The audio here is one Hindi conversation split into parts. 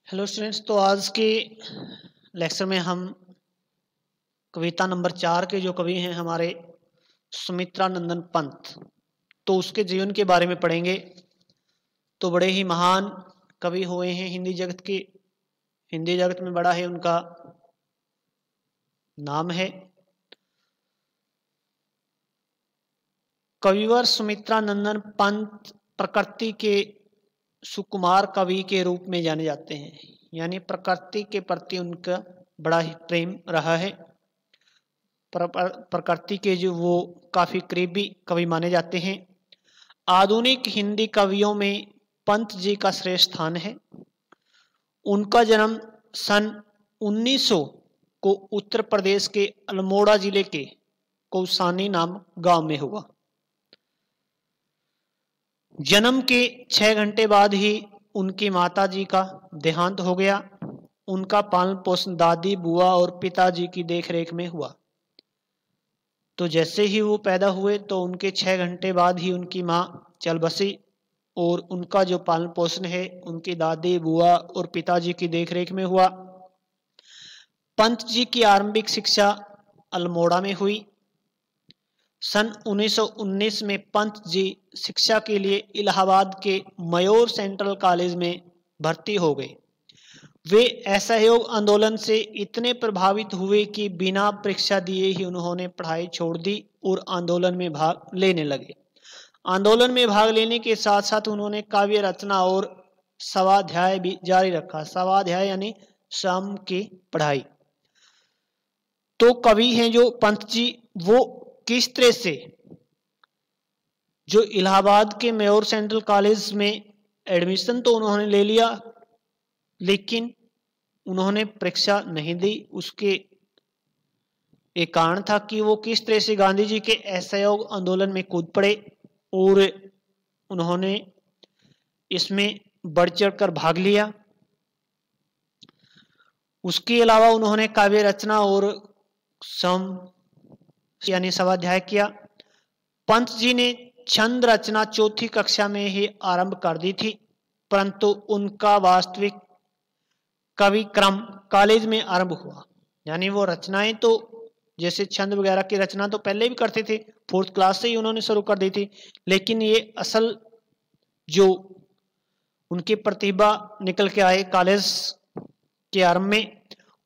Hello students. तो आज के लेक्चर में हम कविता नंबर 4 के जो कवि हैं हमारे सुमित्रा नंदन पंत, तो उसके जीवन के बारे में पढ़ेंगे। तो बड़े ही महान कवि हुए हैं हिंदी जगत में बड़ा है उनका नाम है। कविवर सुमित्रा नंदन पंत प्रकृति के सुकुमार कवि के रूप में जाने जाते हैं, यानी प्रकृति के प्रति उनका बड़ा ही प्रेम रहा है। प्रकृति के जो वो काफी करीबी कवि माने जाते हैं। आधुनिक हिंदी कवियों में पंत जी का श्रेष्ठ स्थान है। उनका जन्म सन 1900 को उत्तर प्रदेश के अल्मोड़ा जिले के कौसानी नाम गांव में हुआ। जन्म के 6 घंटे बाद ही उनकी माता जी का देहांत हो गया। उनका पालन पोषण दादी, बुआ और पिताजी की देखरेख में हुआ। तो जैसे ही वो पैदा हुए तो उनके 6 घंटे बाद ही उनकी माँ चल बसी और उनका जो पालन पोषण है उनकी दादी, बुआ और पिताजी की देखरेख में हुआ। पंत जी की आरंभिक शिक्षा अल्मोड़ा में हुई। सन 1919 में पंत जी शिक्षा के लिए इलाहाबाद के मयूर सेंट्रल कॉलेज में भर्ती हो गए। वे असहयोग आंदोलन से इतने प्रभावित हुए कि बिना परीक्षा दिए ही उन्होंने पढ़ाई छोड़ दी और आंदोलन में भाग लेने लगे। आंदोलन में भाग लेने के साथ साथ उन्होंने काव्य रचना और स्वाध्याय भी जारी रखा। स्वाध्याय यानी शाम की पढ़ाई। तो कवि हैं जो पंत जी, वो किस तरह से जो इलाहाबाद के मयूर सेंट्रल कॉलेज में एडमिशन तो उन्होंने ले लिया, लेकिन उन्होंने परीक्षा नहीं दी। उसके एक कारण था कि वो किस तरह से गांधी जी के असहयोग आंदोलन में कूद पड़े और उन्होंने इसमें बढ़ चढ़कर भाग लिया। उसके अलावा उन्होंने काव्य रचना और सम यानी स्वाध्याय किया। पंत जी ने छंद रचना 4ठी कक्षा में ही आरंभ कर दी थी, परंतु उनका वास्तविक कवि क्रम कॉलेज में आरंभ हुआ। यानी वो रचनाएं तो जैसे छंद वगैरह की रचना तो पहले भी करते थे, 4th क्लास से ही उन्होंने शुरू कर दी थी, लेकिन ये असल जो उनकी प्रतिभा निकल के आए कॉलेज के आरंभ में।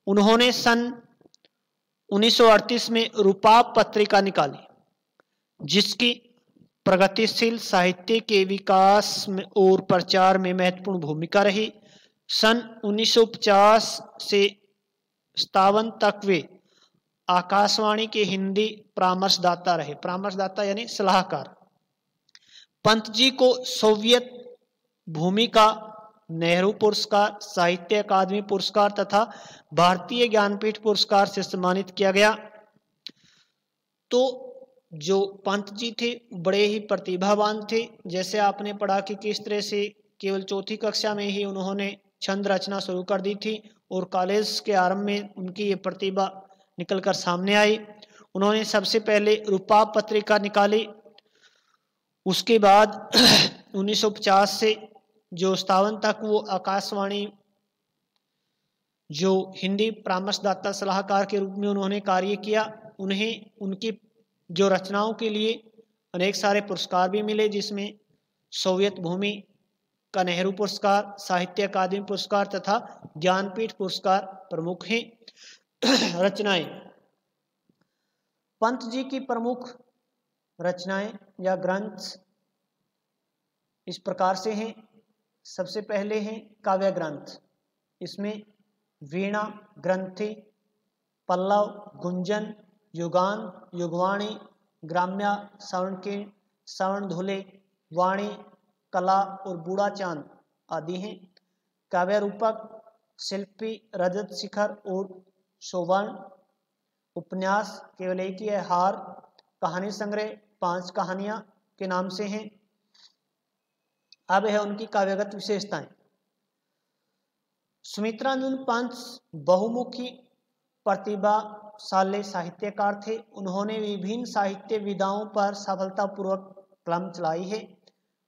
उन्होंने सन 1938 में रूपाप पत्रिका निकाली, जिसकी प्रगतिशील साहित्य के विकास में और प्रचार में महत्वपूर्ण भूमिका रही। सन 1950 से 57 तक वे आकाशवाणी के हिंदी परामर्शदाता रहे। परामर्शदाता यानी सलाहकार। पंत जी को सोवियत भूमिका, नेहरू पुरस्कार, साहित्य अकादमी पुरस्कार तथा भारतीय ज्ञानपीठ पुरस्कार से सम्मानित किया गया। तो जो पंत जी थे बड़े ही प्रतिभावान थे। जैसे आपने पढ़ा कि किस तरह से केवल 4ठी कक्षा में ही उन्होंने छंद रचना शुरू कर दी थी और कॉलेज के आरंभ में उनकी ये प्रतिभा निकलकर सामने आई। उन्होंने सबसे पहले रूपाप पत्रिका निकाली। उसके बाद 1950 से जो 57 तक वो आकाशवाणी जो हिंदी परामर्शदाता सलाहकार के रूप में उन्होंने कार्य किया। उन्हें उनकी जो रचनाओं के लिए अनेक सारे पुरस्कार भी मिले, जिसमें सोवियत भूमि का नेहरू पुरस्कार, साहित्य अकादमी पुरस्कार तथा ज्ञानपीठ पुरस्कार प्रमुख हैं। रचनाएं पंत जी की प्रमुख रचनाएं या ग्रंथ इस प्रकार से हैं। सबसे पहले हैं काव्य ग्रंथ। इसमें वीणा, ग्रंथि, पल्लव, गुंजन, युगान, युगवाणी, ग्राम्या, श्रवणकीर्ण, श्रवणधुले, वाणी, कला और बूढ़ा चांद आदि हैं। काव्य रूपक, शिल्पी, रजत शिखर और सोवर्ण, उपन्यास केवल एक ही है, हार, कहानी संग्रह 5 कहानियां के नाम से हैं। अब है उनकी काव्यगत विशेषताएं। सुमित्रा नंदन पंत बहुमुखी प्रतिभाशाली साहित्यकार थे। उन्होंने विभिन्न साहित्य विधाओं पर सफलतापूर्वक कलम चलाई है।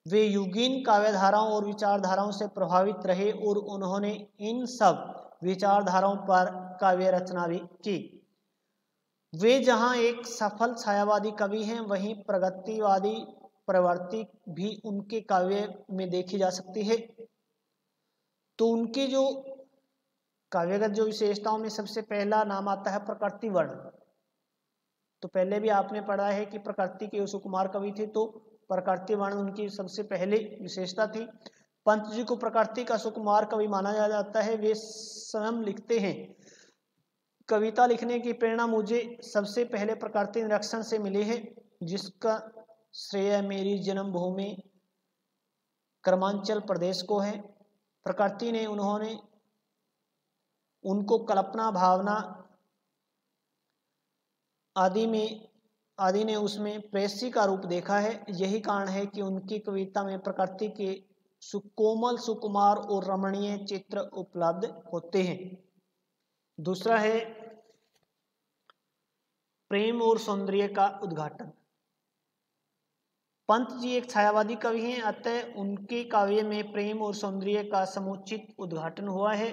वे युगीन काव्यधाराओं और विचारधाराओं से प्रभावित रहे और उन्होंने इन सब विचारधाराओं पर काव्य रचना भी की। वे जहां एक सफल छायावादी कवि हैं, वहीं प्रगतिवादी प्रवृत्ति भी उनके काव्य में देखी जा सकती है। तो उनके जो काव्यगत जो विशेषताओं में सबसे पहला नाम आता है प्रकृति वर्णन। तो पहले भी आपने पढ़ा है कि प्रकृति के सुकुमार कवि थे, तो प्रकृति वर्णन उनकी सबसे पहली विशेषता थी। पंत जी को प्रकृति का सुकुमार कवि माना जाता है। वे स्वयं लिखते हैं, कविता लिखने की प्रेरणा मुझे सबसे पहले प्रकृति निरीक्षण से मिली है, जिसका श्रेय मेरी जन्मभूमि कर्मांचल प्रदेश को है। प्रकृति ने उनको कल्पना भावना आदि ने उसमें प्रेयसी का रूप देखा है। यही कारण है कि उनकी कविता में प्रकृति के सुकोमल सुकुमार और रमणीय चित्र उपलब्ध होते हैं। दूसरा है प्रेम और सौंदर्य का उद्घाटन। पंत जी एक छायावादी कवि हैं, अतः उनके काव्य में प्रेम और सौंदर्य का समुचित उद्घाटन हुआ है।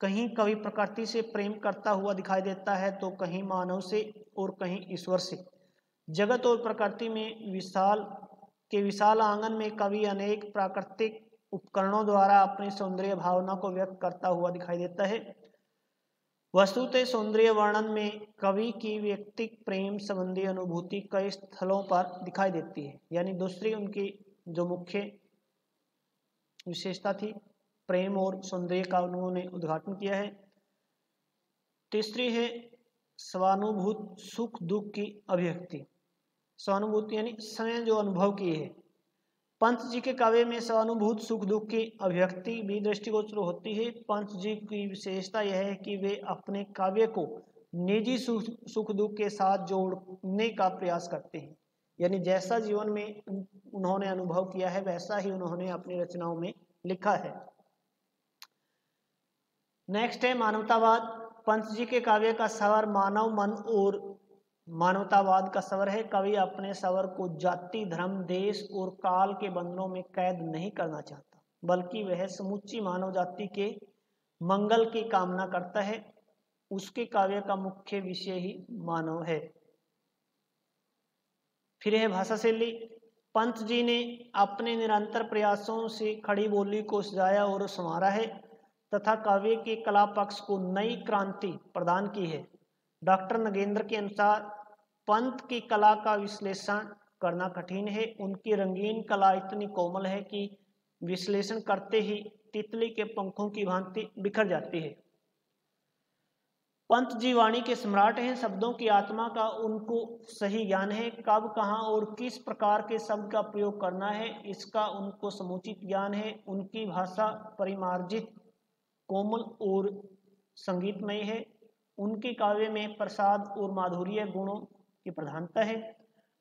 कहीं कवि प्रकृति से प्रेम करता हुआ दिखाई देता है, तो कहीं मानव से और कहीं ईश्वर से। जगत और प्रकृति में विशाल आंगन में कवि अनेक प्राकृतिक उपकरणों द्वारा अपनी सौंदर्य भावना को व्यक्त करता हुआ दिखाई देता है। वस्तुतः सौंदर्य वर्णन में कवि की व्यक्तिक प्रेम संबंधी अनुभूति कई स्थलों पर दिखाई देती है। यानी दूसरी उनकी जो मुख्य विशेषता थी, प्रेम और सौंदर्य का उन्होंने उद्घाटन किया है। तीसरी है स्वानुभूत सुख दुख की अभिव्यक्ति। स्वानुभूति यानी स्वयं जो अनुभव किए है। पंत जी के काव्य में स्वानुभूत सुख दुख की अभिव्यक्ति भी दृष्टिगोचर होती है। पंत जी की विशेषता यह है कि वे अपने काव्य को निजी सुख दुख के साथ जोड़ने का प्रयास करते हैं। यानी जैसा जीवन में उन्होंने अनुभव किया है, वैसा ही उन्होंने अपनी रचनाओं में लिखा है। नेक्स्ट है मानवतावाद। पंत जी के काव्य का स्वर मानव मन और मानवतावाद का स्वर है। कवि अपने स्वर को जाति धर्म देश और काल के बंधनों में कैद नहीं करना चाहता, बल्कि वह समूची मानव जाति के मंगल की कामना करता है। उसके काव्य का मुख्य विषय ही मानव है। फिर है भाषा शैली। पंत जी ने अपने निरंतर प्रयासों से खड़ी बोली को सजाया और संवारा है तथा काव्य के कला पक्ष को नई क्रांति प्रदान की है। डॉक्टर नगेंद्र के अनुसार पंत की कला का विश्लेषण करना कठिन है। उनकी रंगीन कला इतनी कोमल है कि विश्लेषण करते ही तितली के पंखों की भांति बिखर जाती है। पंत जी वाणी के सम्राट हैं। शब्दों की आत्मा का उनको सही ज्ञान है। कब कहाँ और किस प्रकार के शब्द का प्रयोग करना है, इसका उनको समुचित ज्ञान है। उनकी भाषा परिमार्जित कोमल और संगीतमय है। उनके काव्य में प्रसाद और माधुर्य गुणों की प्रधानता है।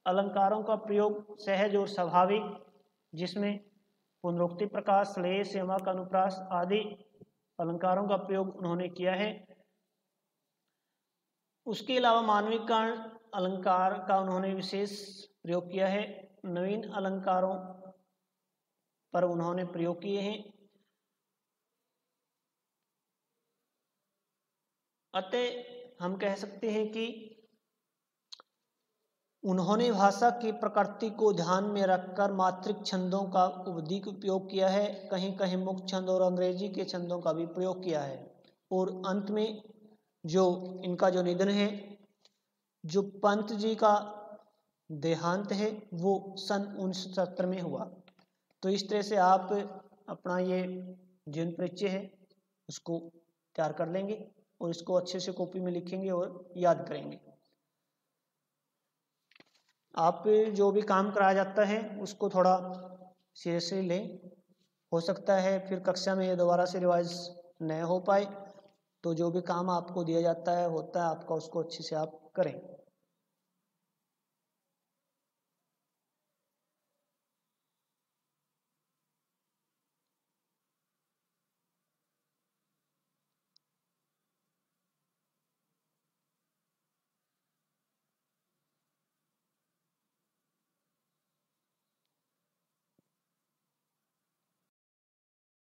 अलंकारों का प्रयोग सहज और स्वाभाविक, जिसमें पुनरुक्ति प्रकाश श्लेष यमक अनुप्रास आदि अलंकारों का प्रयोग उन्होंने किया है। उसके अलावा मानवीकरण अलंकार का उन्होंने विशेष प्रयोग किया है। नवीन अलंकारों पर उन्होंने प्रयोग किए हैं। अतः हम कह सकते हैं कि उन्होंने भाषा की प्रकृति को ध्यान में रखकर मात्रिक छंदों का अधिक उपयोग किया है। कहीं कहीं मुक्त छंद और अंग्रेजी के छंदों का भी प्रयोग किया है। और अंत में जो इनका जो निधन है, जो पंत जी का देहांत है, वो सन 1970 में हुआ। तो इस तरह से आप अपना ये जीवन परिचय है उसको तैयार कर लेंगे और इसको अच्छे से कॉपी में लिखेंगे और याद करेंगे। आप जो भी काम कराया जाता है उसको थोड़ा सीरियसली लें। हो सकता है फिर कक्षा में दोबारा से रिवाइज न हो पाए, तो जो भी काम आपको दिया जाता है होता है आपका, उसको अच्छे से आप करें।